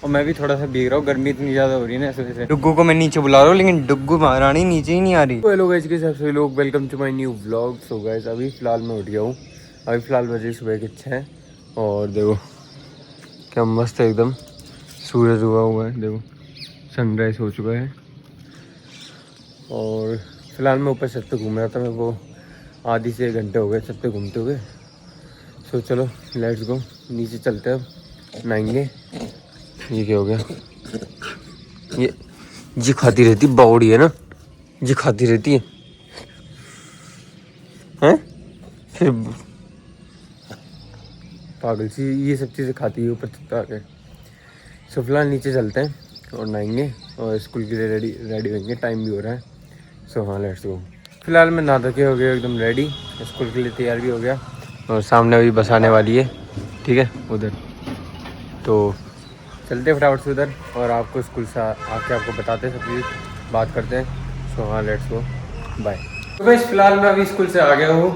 और मैं भी थोड़ा सा भीग रहा हूँ, गर्मी इतनी ज़्यादा हो रही है ना इस वजह से। डुग्गू को मैं नीचे बुला रहा हूँ लेकिन डुग्गू महारानी नीचे ही नहीं आ रही। हेलो गाइस, कैसे आप सभी लोग, welcome to my new vlog. So guys अभी फ़िलहाल मैं उठ गया हूँ। अभी फ़िलहाल बजे सुबह के 6 और देखो क्या मस्त है एकदम, सूरज उगा हुआ है, देखो सनराइज हो चुका है। और फिलहाल मैं ऊपर छत पे घूम रहा था, मेरे को आधी से 1 घंटे हो गए छत पे घूमते हुए। सो चलो लेट्स गो, नीचे चलते हैं, अब नहाएंगे। ये क्या हो गया, ये खाती रहती बावड़ी है ना, ये खाती रहती है हैं, फिर पागल सी ये सब चीज़ें खाती है ऊपर छत पे आके। सो फिलहाल नीचे चलते हैं और नहाएंगे और स्कूल के लिए रेडी होंगे, टाइम भी हो रहा है। सो हाँ लेट्स गो। फिलहाल मैं नहा के हो गया एकदम रेडी, स्कूल के लिए तैयार भी हो गया और सामने अभी बस आने वाली है, ठीक है उधर। तो चलते फटाफट से उधर और आपको स्कूल से आके आपको बताते हैं, सब चीज़ बात करते हैं। सो हाँ लेट्स गो, बाय। तो बस फिलहाल मैं अभी स्कूल से आ गया हूँ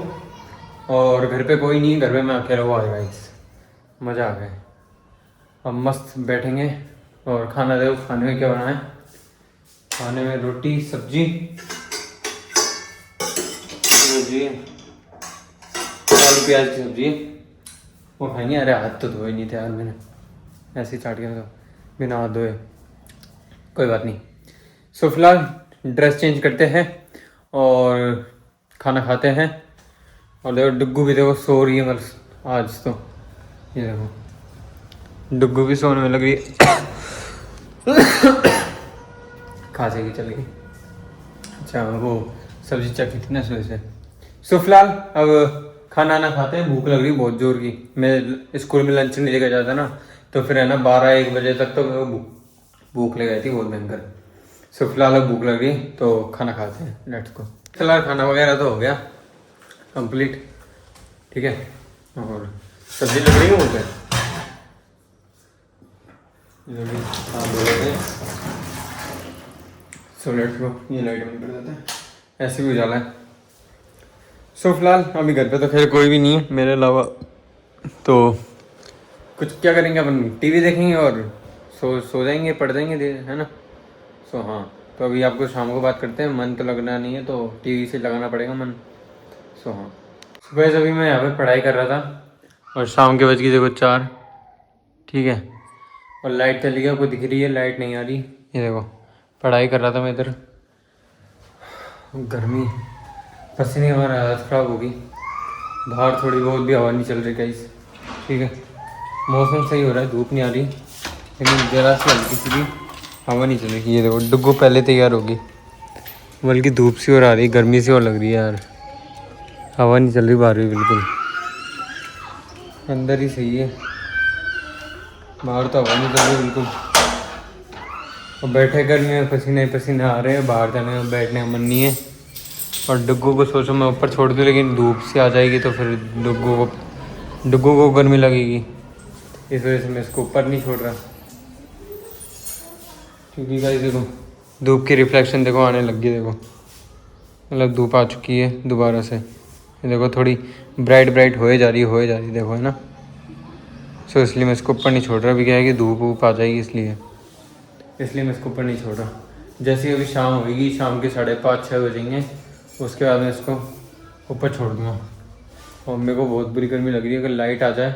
और घर पे कोई नहीं, घर पे मैं अकेला हुआ है। मज़ा आ गया। अब मस्त बैठेंगे और खाना दो। खाने में क्या बना है, खाने में रोटी सब्जी आलू प्याज की सब्जी वो खाएंगे। अरे हाथ तो धोए नहीं थे यार, मैंने ऐसे ही चाट के तो बिना हाथ धोए, कोई बात नहीं। सो फिलहाल ड्रेस चेंज करते हैं और खाना खाते हैं। और देखो डुग्गू भी देखो सो रही है, बस आज तो ये देखो डुग्गू भी सोने में लग रही है। खांसी की चल गई। अच्छा वो सब्जी चखी थी ना इस वजह से। सो फिलहाल अब खाना ना खाते हैं, भूख लग रही है बहुत जोर की। मैं स्कूल में लंच नहीं लेकर जाता ना, तो फिर है ना 12-1 बजे तक तो मेरे को भूख लग गई थी बहुत भयंकर। सो फिलहाल अब भूख लग रही तो खाना खाते हैं, लेट्स गो। फिलहाल खाना वगैरह तो हो गया कंप्लीट, ठीक है। और सब्जी लग रही है मुझे, सो लेट्स गो। ये लाइट बंद कर देते हैं, ऐसे भी उजाला है। सो फिलहाल अभी घर पे तो खैर कोई भी नहीं है मेरे अलावा, तो कुछ क्या करेंगे अपन, टीवी देखेंगे और सो जाएंगे, पढ़ जाएंगे, है ना। सो हाँ, तो अभी आपको शाम को बात करते हैं। मन तो लगना नहीं है तो टीवी से लगाना पड़ेगा मन। सो हाँ, सुबह अभी मैं यहाँ पे पढ़ाई कर रहा था और शाम के बज गई देखो 4, ठीक है। और लाइट चली गई, आपको दिख रही है लाइट नहीं आ रही, ये देखो। पढ़ाई कर रहा था मैं इधर, गर्मी पसीने हमारा हालत ख़राब होगी। बाहर थोड़ी बहुत भी हवा नहीं चल रही गाइस, ठीक है। मौसम सही हो रहा है, धूप नहीं आ रही, लेकिन ज़रा सी हल्की सी भी हवा नहीं चल रही। ये देखो डुग्गू पहले तैयार होगी, बल्कि धूप सी और आ रही, गर्मी सी और लग रही है यार। हवा नहीं चल रही बाहर भी बिल्कुल, अंदर ही सही है, बाहर तो हवा नहीं चल रही बिल्कुल। और बैठे गर्मी में पसीने पसीने आ रहे हैं, बाहर जाने में बैठने का मन नहीं है। और डुग्गू को सोचो मैं ऊपर छोड़ दूँ, लेकिन धूप सी आ जाएगी तो फिर डुग्गू को गर्मी लगेगी, इस वजह से मैं इसको ऊपर नहीं छोड़ रहा। क्योंकि गाइस देखो धूप की रिफ्लेक्शन देखो आने लग गई, देखो मतलब धूप आ चुकी है दोबारा से। देखो थोड़ी ब्राइट हो जा रही देखो, है ना। सो इसलिए मैं इसको ऊपर नहीं छोड़ रहा। अभी क्या है कि धूप वूप आ जाएगी, इसलिए मैं इसको ऊपर नहीं छोड़ रहा। जैसे अभी शाम होगी, शाम के 5:30-6 बजेंगे, उसके बाद मैं इसको ऊपर छोड़ दूँगा। और मेरे को बहुत बुरी गर्मी लग रही है, अगर लाइट आ जाए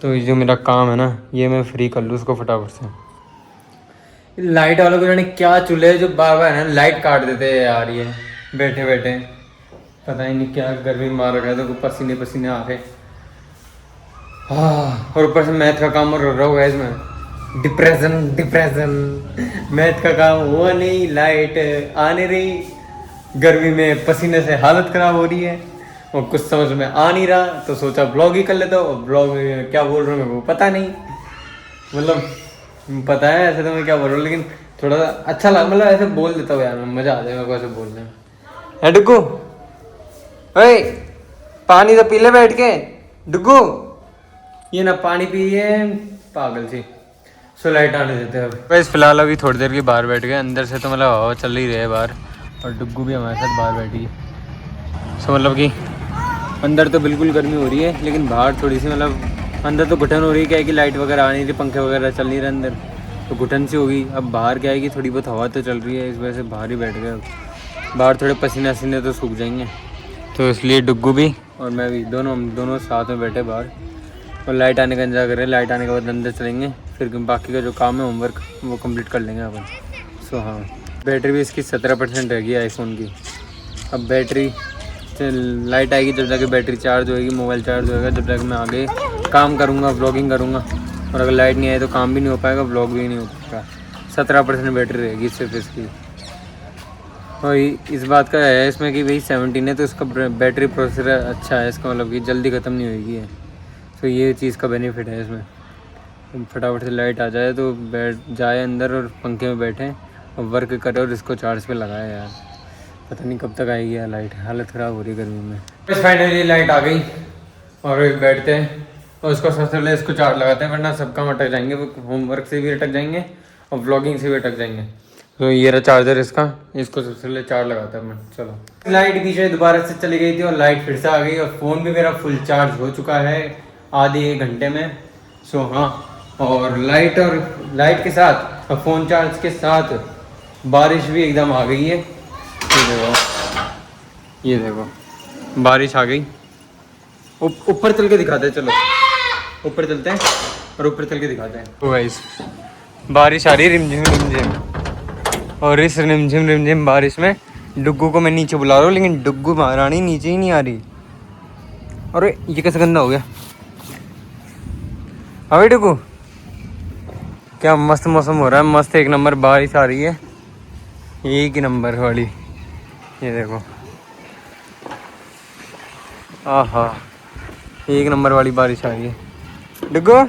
तो ये जो मेरा काम है ना ये मैं फ्री कर लूँ उसको फटाफट से। लाइट वालों को जाने क्या चूल्हे जो बार बार है ना लाइट काट देते हैं यार, ये बैठे बैठे पता ही नहीं क्या गर्मी मार रखा है, तो पसीने पसीने आ रहे। हाँ, और ऊपर से मैथ का काम और रहा हुआ है इसमें, डिप्रेशन। मैथ का काम हुआ नहीं, लाइट आ नहीं रही, गर्मी में पसीने से हालत ख़राब हो रही है और कुछ समझ में आ नहीं रहा, तो सोचा ब्लॉग ही कर लेता हूँ। ब्लॉग में क्या बोल रहा हूँ मेरे को पता नहीं, मतलब पता है ऐसे तो मैं क्या बोल रहा हूँ, लेकिन थोड़ा सा अच्छा लगा, मतलब ऐसे बोल देता हूँ यार, मज़ा आ जाएगा ऐसे बोलने में। डुग्गू ओए पानी तो पी ले बैठ के, डुग्गू ये ना पानी पिए पागल सी। सो लाइट आने देते हैं अब। बस फिलहाल अभी थोड़ी देर के बाहर बैठ गए, अंदर से तो मतलब हवा चल ही रही है बाहर, और डुग्गू भी हमारे साथ बाहर बैठी है। सो मतलब कि अंदर तो बिल्कुल गर्मी हो रही है, लेकिन बाहर थोड़ी सी मतलब अंदर तो घुटन हो रही है, क्या है कि लाइट वगैरह आ नहीं रही, पंखे वगैरह चल नहीं रहे अंदर, तो घुटन सी होगी। अब बाहर क्या है कि थोड़ी बहुत हवा तो चल रही है, इस वजह से बाहर ही बैठ गए। बाहर थोड़े पसीने वसीने तो सूख जाएंगे, तो इसलिए डुग्गू भी और मैं भी दोनों साथ में बैठे बाहर, और लाइट आने का इंतजार कर रहे हैं। लाइट आने के बाद अंदर चलेंगे, फिर बाकी का जो काम है होमवर्क वो कंप्लीट कर लेंगे अपन। सो हाँ, बैटरी भी इसकी 17% रह गई आईफोन की। अब बैटरी लाइट आएगी जब जाके बैटरी चार्ज होएगी, मोबाइल चार्ज होएगा, जब जाके मैं आगे काम करूँगा, व्लॉगिंग करूँगा। और अगर लाइट नहीं आए तो काम भी नहीं हो पाएगा, व्लॉग भी नहीं हो पाएगा। 17% बैटरी रहेगी सिर्फ इसकी। और इस बात का है इसमें कि भाई 17 है तो इसका बैटरी प्रोसेसर अच्छा है, इसका मतलब कि जल्दी ख़त्म नहीं होगी है। तो ये चीज़ का बेनिफिट है इसमें। फटाफट से लाइट आ जाए तो बैठ जाए अंदर और पंखे में बैठे और वर्क करे और इसको चार्ज पे लगाए। यार पता नहीं कब तक आएगी यार लाइट, हालत ख़राब हो रही गर्मी में। बस फाइनली लाइट आ गई और बैठते हैं और उसको सबसे पहले इसको चार्ज लगाते हैं, वरना सब काम अटक जाएंगे। होमवर्क से भी अटक जाएंगे और व्लॉगिंग से भी अटक जाएंगे। तो ये रहा चार्जर इसका, इसको सबसे पहले चार्ज लगाता है मैं। चलो, लाइट बीच में दोबारा से चली गई थी और लाइट फिर से आ गई और फ़ोन भी मेरा फुल चार्ज हो चुका है आधे 1 घंटे में। सो हाँ, और लाइट के साथ और फ़ोन चार्ज के साथ बारिश भी एकदम आ गई है। ये देखो बारिश आ गई। ऊपर चल के दिखाते हैं, चलो ऊपर चलते हैं और ऊपर चल के दिखाते हैं। तो गाइस बारिश आ रही है रिमझिम रिमझिम, और इस रिमझिम रिमझिम बारिश में डुग्गू को मैं नीचे बुला रहा हूँ, लेकिन डुग्गू महारानी नीचे ही नहीं आ रही। अरे ये कैसे गंदा हो गया। अबे डुग्गू, क्या मस्त मौसम हो रहा है, मस्त एक नंबर बारिश आ रही है, एक ही नंबर वाली। ये देखो, आहा एक नंबर वाली बारिश आ रही है। डुग्गू,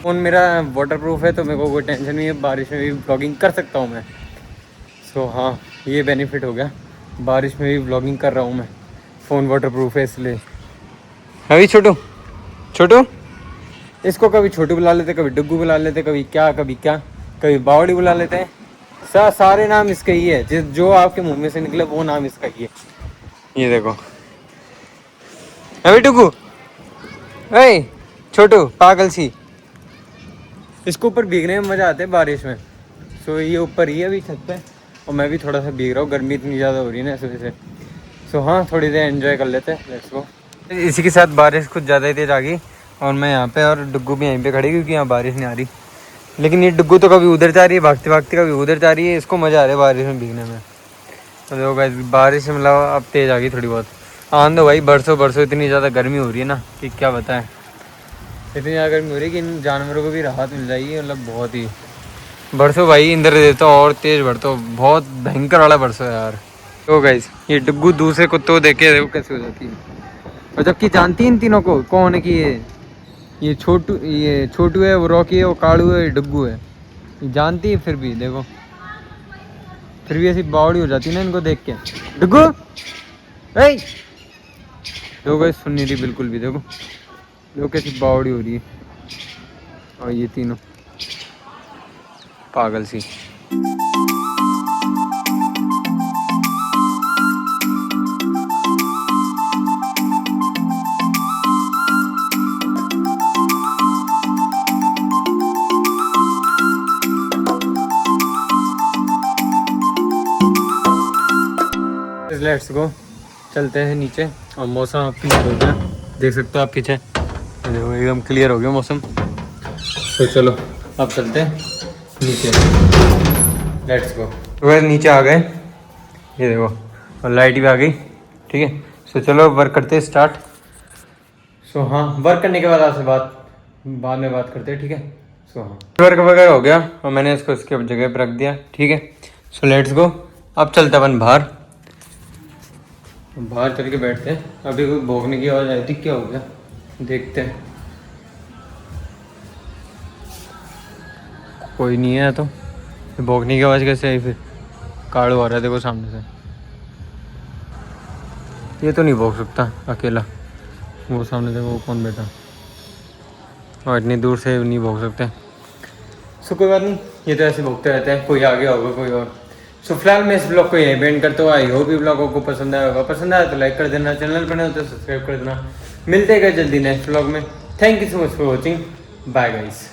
फ़ोन मेरा वाटरप्रूफ है तो मेरे को कोई टेंशन नहीं है, बारिश में भी व्लॉगिंग कर सकता हूँ मैं। सो हाँ, ये बेनिफिट हो गया, बारिश में भी व्लॉगिंग कर रहा हूँ मैं, फ़ोन वाटरप्रूफ है इसलिए। अभी छोटू छोटू, इसको कभी छोटू बुला लेते, कभी डुग्गू बुला लेते, कभी क्या कभी बावड़ी बुला लेते हैं। सारे नाम इसके ही है, जो आपके मुंह में से निकले वो नाम इसका ही है। ये देखो अभी डुग्गू, अरे छोटू पागल सी, इसको ऊपर भीगने में मज़ा आता है बारिश में। सो ये ऊपर ही है अभी छत पे, और मैं भी थोड़ा सा भीग रहा हूँ, गर्मी इतनी ज़्यादा हो रही है ना इस वजह से। सो हाँ, थोड़ी देर एंजॉय कर लेते हैं, लेट्स गो। इसी के साथ बारिश कुछ ज़्यादा ही तेज़ आ गई और मैं यहाँ पे और डुग्गू भी यहीं पे खड़ी, क्योंकि यहाँ बारिश नहीं आ रही। लेकिन ये डुग्गू तो कभी उधर जा रही है भागते भागते, कभी उधर जा रही है, इसको मज़ा आ रहा है बारिश में भीगने में। तो देखो गाइस, बारिश मतलब अब तेज़ आ गई थोड़ी बहुत। आन दो भाई, बरसों इतनी ज़्यादा गर्मी हो रही है ना कि क्या बताएं। इतनी ज़्यादा गर्मी हो रही है कि इन जानवरों को भी राहत मिल जाएगी, मतलब बहुत ही। बरसों भाई इंद्र देता और तेज़ बरसो, बहुत भयंकर वाला बरसो यार। तो गाइस, ये डुग्गू दूसरे कुत्तों को देख के देखो कैसे हो जाती है, और जबकि जानती है इन तीनों को कौन है कि ये छोटू है, वो रॉकी है, वो काड़ू है, ये डुग्गू है। ये जानती है फिर भी देखो, फिर भी ऐसी बावड़ी हो जाती है ना इनको देख के। डुग्गू देखो गाइस, सुन नहीं रही बिल्कुल भी, देखो कैसी बावड़ी हो रही है। और ये तीनों पागल सी। लेट्स गो, चलते हैं नीचे। और मौसम अब क्लियर हो गया, देख सकते हो आप पीछे, देखो एकदम क्लियर हो गया मौसम। तो चलो अब चलते हैं नीचे, लेट्स गो। तो नीचे आ गए, ये देखो, और लाइट भी आ गई, ठीक है। सो चलो वर्क करते हैं स्टार्ट। सो हाँ, वर्क करने के बाद आपसे बाद में बात करते हैं, ठीक है। सो हाँ, वर्क वगैरह हो गया और मैंने इसको इसके जगह पर रख दिया, ठीक है। सो लेट्स गो, अब चलते अपन बाहर चल के बैठते हैं। अभी कोई भौंकने की आवाज़ आई थी, क्या हो गया देखते हैं। कोई नहीं है तो भौंकने की आवाज़ कैसे आई फिर? काड़ू आ रहा है देखो सामने से, ये तो नहीं भौंक सकता अकेला, वो सामने देखो वो कौन बैठा, और इतनी दूर से नहीं भौंक सकते। सो कोई बात नहीं, ये तो ऐसे भौंकते रहते हैं, कोई आगे होगा कोई और। सो फिलहाल मैं इस ब्लॉग को यहीं पेंट करता हूँ। आई होप ये ब्लॉग आपको पसंद आया होगा, पसंद आया तो लाइक कर देना, चैनल पर नए हो तो सब्सक्राइब कर देना। मिलते हैं जल्दी नेक्स्ट ब्लॉग में। Thank you so much for watching, bye guys.